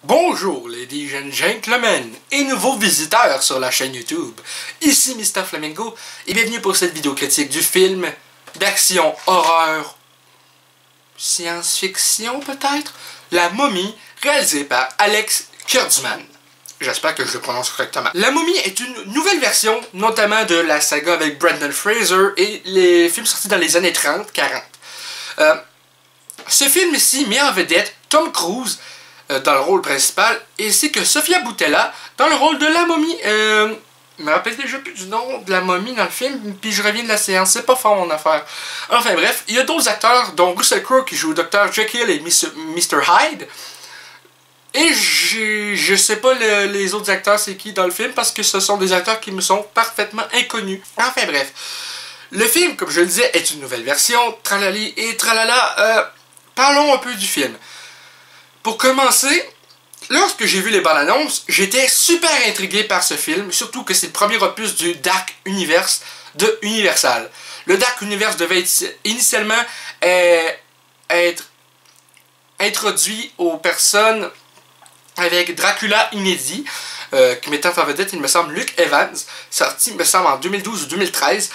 Bonjour ladies and gentlemen et nouveaux visiteurs sur la chaîne YouTube. Ici Mr Flamingo et bienvenue pour cette vidéo critique du film d'action horreur science-fiction peut-être, La Momie, réalisé par Alex Kurtzman. J'espère que je le prononce correctement. La Momie est une nouvelle version, notamment de la saga avec Brendan Fraser et les films sortis dans les années 30-40. Ce film ici met en vedette Tom Cruise dans le rôle principal, ainsi que Sofia Boutella dans le rôle de la momie. Je me rappelle déjà plus du nom de la momie dans le film, puis je reviens de la séance, c'est pas fort mon affaire. Enfin bref, il y a d'autres acteurs, dont Russell Crowe qui joue Dr. Jekyll et Mr. Hyde. Et je sais pas les autres acteurs c'est qui dans le film, parce que ce sont des acteurs qui me sont parfaitement inconnus. Enfin bref, le film, comme je le disais, est une nouvelle version, tralali et tralala. Parlons un peu du film. Pour commencer, lorsque j'ai vu les bandes annonces, j'étais super intrigué par ce film, surtout que c'est le premier opus du Dark Universe de Universal. Le Dark Universe devait initialement être introduit aux personnes avec Dracula inédit, qui mettant en vedette, il me semble, Luke Evans, sorti, il me semble, en 2012 ou 2013.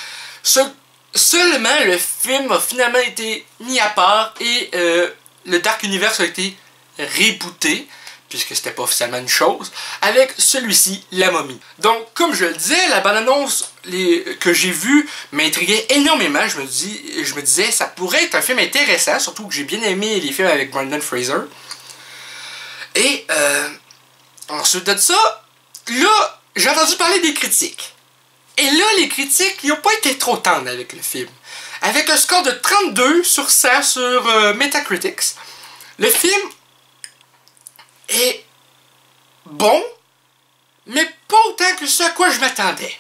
Seulement, le film a finalement été mis à part et le Dark Universe a été rebooté, puisque c'était pas officiellement une chose, avec celui-ci, La Momie. Donc, comme je le disais, la bande-annonce que j'ai vue m'intriguait énormément. Je me disais, ça pourrait être un film intéressant, surtout que j'ai bien aimé les films avec Brendan Fraser. Et, ensuite de ça, là, j'ai entendu parler des critiques. Et là, les critiques, ils n'ont pas été trop tendres avec le film. Avec un score de 32 sur 100 sur Metacritic, le film est bon, mais pas autant que ce à quoi je m'attendais.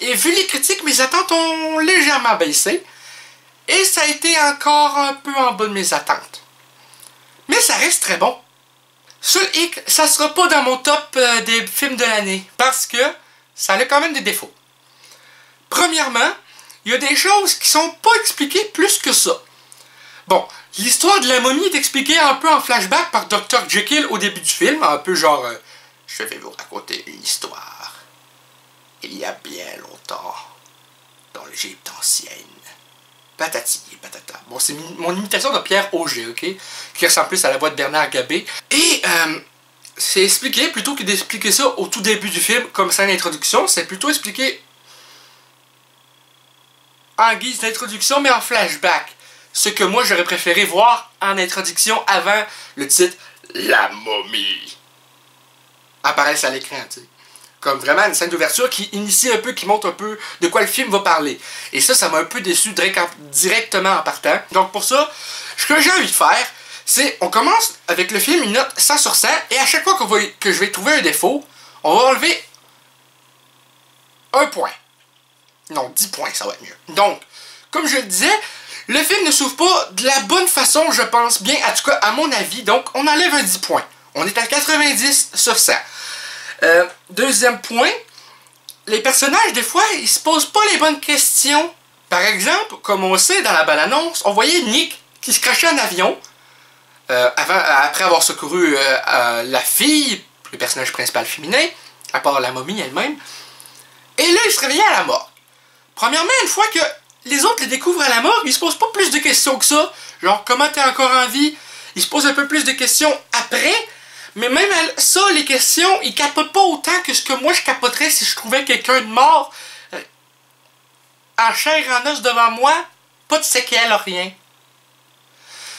Et vu les critiques, mes attentes ont légèrement baissé, et ça a été encore un peu en bas de mes attentes. Mais ça reste très bon. Seul hic, ça sera pas dans mon top des films de l'année, parce que ça a quand même des défauts. Premièrement, il y a des choses qui sont pas expliquées plus que ça. Bon, l'histoire de la momie est expliquée un peu en flashback par Dr. Jekyll au début du film, un peu genre je vais vous raconter une histoire. Il y a bien longtemps, dans l'Égypte ancienne. Patati et patata. Bon, c'est mon imitation de Pierre Auger, ok? Qui ressemble plus à la voix de Bernard Gabé. Et c'est expliqué, plutôt que d'expliquer ça au tout début du film, comme scène d'introduction, c'est plutôt expliqué en guise d'introduction, mais en flashback. Ce que moi j'aurais préféré voir en introduction avant le titre La Momie apparaisse à l'écran, tu sais. Comme vraiment une scène d'ouverture qui initie un peu, qui montre un peu de quoi le film va parler. Et ça m'a un peu déçu directement en partant. Donc pour ça, ce que j'ai envie de faire, c'est on commence avec le film une note 100 sur 100, et à chaque fois que je vais trouver un défaut, on va enlever un point. Non, 10 points, ça va être mieux. Donc, comme je le disais, le film ne s'ouvre pas de la bonne façon, je pense bien, en tout cas à mon avis, donc on enlève un 10 points. On est à 90 sur 100. Deuxième point, les personnages, des fois, ils se posent pas les bonnes questions. Par exemple, comme on sait dans la bande-annonce, on voyait Nick qui se crachait en avion, après avoir secouru la fille, le personnage principal féminin, à part la momie elle-même. Et là, il se réveillait à la mort. Premièrement, une fois que les autres les découvrent à la morgue, ils se posent pas plus de questions que ça. Genre, comment t'es encore en vie? Ils se posent un peu plus de questions après. Mais même à ça, les questions, ils capotent pas autant que ce que moi je capoterais si je trouvais quelqu'un de mort en chair et en os devant moi. Pas de séquelles, rien.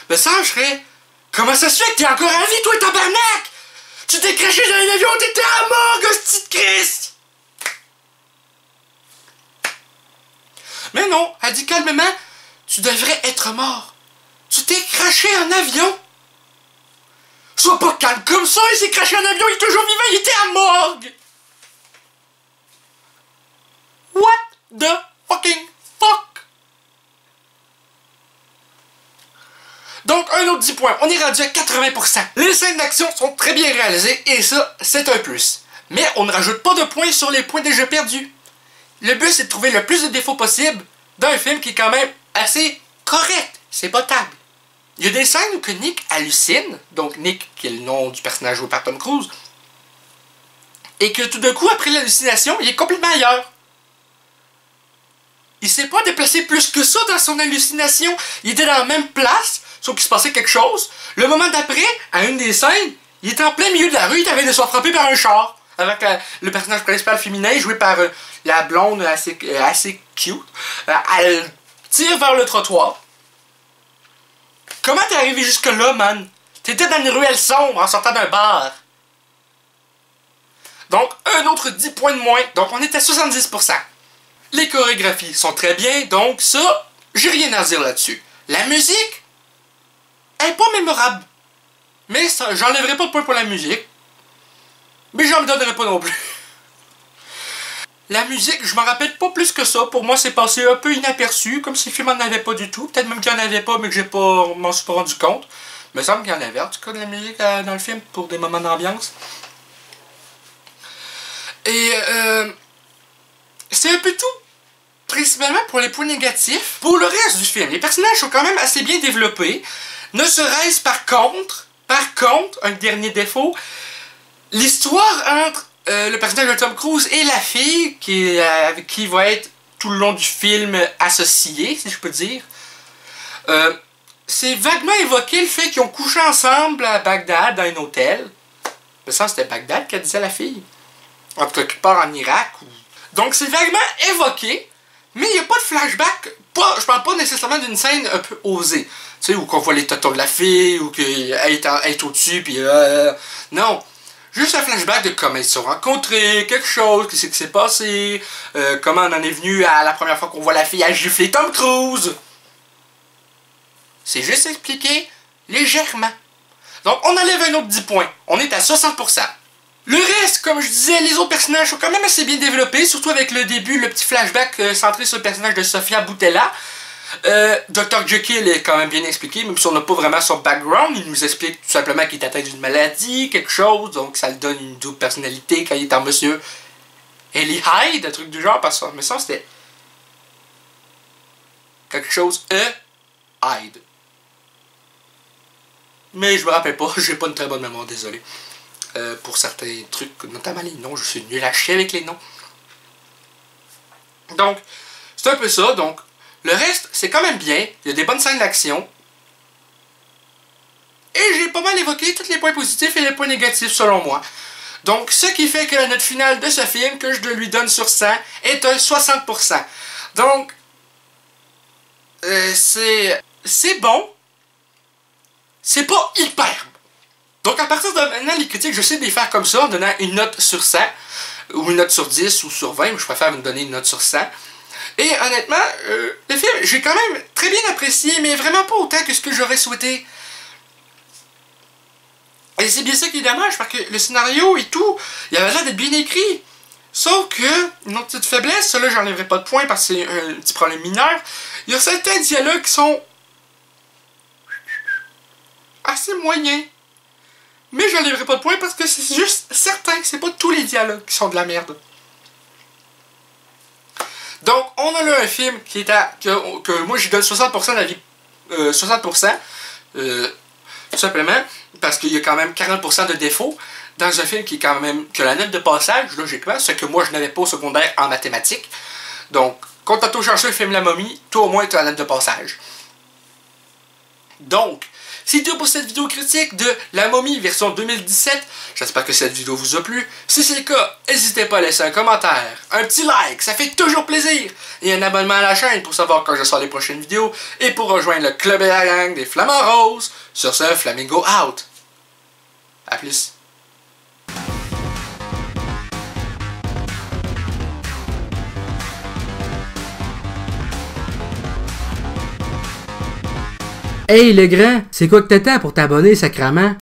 Mais ça, je serais... Comment ça se fait que t'es encore en vie, toi, tabarnak? Tu t'es craché dans un avion, t'étais à la morgue, hostie de Christ! Mais non, elle dit calmement, tu devrais être mort. Tu t'es craché en avion. Sois pas calme comme ça, il s'est craché en avion, il est toujours vivant, il était à morgue. What the fucking fuck? Donc, un autre 10 points, on est rendu à 80%. Les scènes d'action sont très bien réalisées, et ça, c'est un plus. Mais on ne rajoute pas de points sur les points déjà perdus. Le but, c'est de trouver le plus de défauts possible dans un film qui est quand même assez correct. C'est potable. Il y a des scènes où que Nick hallucine, donc Nick qui est le nom du personnage joué par Tom Cruise, et que tout d'un coup, après l'hallucination, il est complètement ailleurs. Il s'est pas déplacé plus que ça dans son hallucination. Il était dans la même place, sauf qu'il se passait quelque chose. Le moment d'après, à une des scènes, il était en plein milieu de la rue, il avait de se faire frapper par un char. Avec le personnage principal féminin, joué par la blonde assez cute. Elle tire vers le trottoir. Comment t'es arrivé jusque là, man? T'étais dans une ruelle sombre en sortant d'un bar. Donc, un autre 10 points de moins. Donc, on est à 70%. Les chorégraphies sont très bien, donc ça, j'ai rien à dire là-dessus. La musique, elle est pas mémorable. Mais j'enlèverai pas de points pour la musique. Mais j'en me donnerai pas non plus. La musique, je m'en rappelle pas plus que ça. Pour moi, c'est passé un peu inaperçu, comme si le film en avait pas du tout. Peut-être même qu'il y en avait pas, mais que m'en suis pas rendu compte. Il me semble qu'il y en avait, en tout cas, de la musique dans le film, pour des moments d'ambiance. Et, c'est un peu tout. Principalement pour les points négatifs. Pour le reste du film, les personnages sont quand même assez bien développés. Ne serait-ce par contre, un dernier défaut, l'histoire entre le personnage de Tom Cruise et la fille avec qui va être tout le long du film associé, si je peux dire. C'est vaguement évoqué le fait qu'ils ont couché ensemble à Bagdad, dans un hôtel. Je pense que c'était Bagdad qu'elle disait à la fille. En tout cas, quelque part en Irak. Donc c'est vaguement évoqué, mais il n'y a pas de flashback. Je parle pas nécessairement d'une scène un peu osée. Tu sais, où qu'on voit les tontons de la fille, ou qu'elle est au-dessus, puis non. Juste un flashback de comment ils se sont rencontrés, quelque chose, qu'est-ce qui s'est passé, comment on en est venu à la première fois qu'on voit la fille à gifler Tom Cruise. C'est juste expliqué légèrement. Donc on enlève un autre 10 points. On est à 60%. Le reste, comme je disais, les autres personnages sont quand même assez bien développés, surtout avec le début, le petit flashback centré sur le personnage de Sofia Boutella. Dr. Jekyll est quand même bien expliqué, même si on n'a pas vraiment son background. Il nous explique tout simplement qu'il est atteint d'une maladie, quelque chose, donc ça lui donne une double personnalité quand il est en monsieur Ellie Hyde, un truc du genre, parce que mais ça c'était quelque chose Hyde. Mais je me rappelle pas, j'ai pas une très bonne mémoire, désolé. Pour certains trucs, notamment les noms, je suis nul à chier avec les noms. Donc, c'est un peu ça, donc le reste, c'est quand même bien. Il y a des bonnes scènes d'action. Et j'ai pas mal évoqué tous les points positifs et les points négatifs selon moi. Donc, ce qui fait que la note finale de ce film, que je lui donne sur 100, est un 60%. Donc, c'est bon. C'est pas hyper bon. Donc, à partir de maintenant, les critiques, je sais de les faire comme ça, en donnant une note sur 100, ou une note sur 10, ou sur 20, mais je préfère me donner une note sur 100. Et honnêtement, le film, j'ai quand même très bien apprécié, mais vraiment pas autant que ce que j'aurais souhaité. Et c'est bien ça qui est dommage, parce que le scénario et tout, il avait l'air d'être bien écrit. Sauf que, une autre petite faiblesse, ça là, j'enlèverai pas de points parce que c'est un petit problème mineur. Il y a certains dialogues qui sont assez moyens. Mais j'enlèverai pas de points parce que c'est juste certain que c'est pas tous les dialogues qui sont de la merde. Donc, on a là un film qui est que moi je donne 60% d'avis. 60%. Tout simplement. Parce qu'il y a quand même 40% de défauts. Dans un film qui est quand même. Que la note de passage, logiquement, ce que moi je n'avais pas au secondaire en mathématiques. Donc, quand t'as tout cherché le film La Momie, toi au moins tu as la note de passage. Donc, c'est tout pour cette vidéo critique de La Momie version 2017. J'espère que cette vidéo vous a plu. Si c'est le cas, n'hésitez pas à laisser un commentaire, un petit like, ça fait toujours plaisir. Et un abonnement à la chaîne pour savoir quand je sors les prochaines vidéos. Et pour rejoindre le club et la gang des Flamants Roses. Sur ce, Flamingo out. A plus. Hey le grand, c'est quoi que t'attends pour t'abonner, sacrament?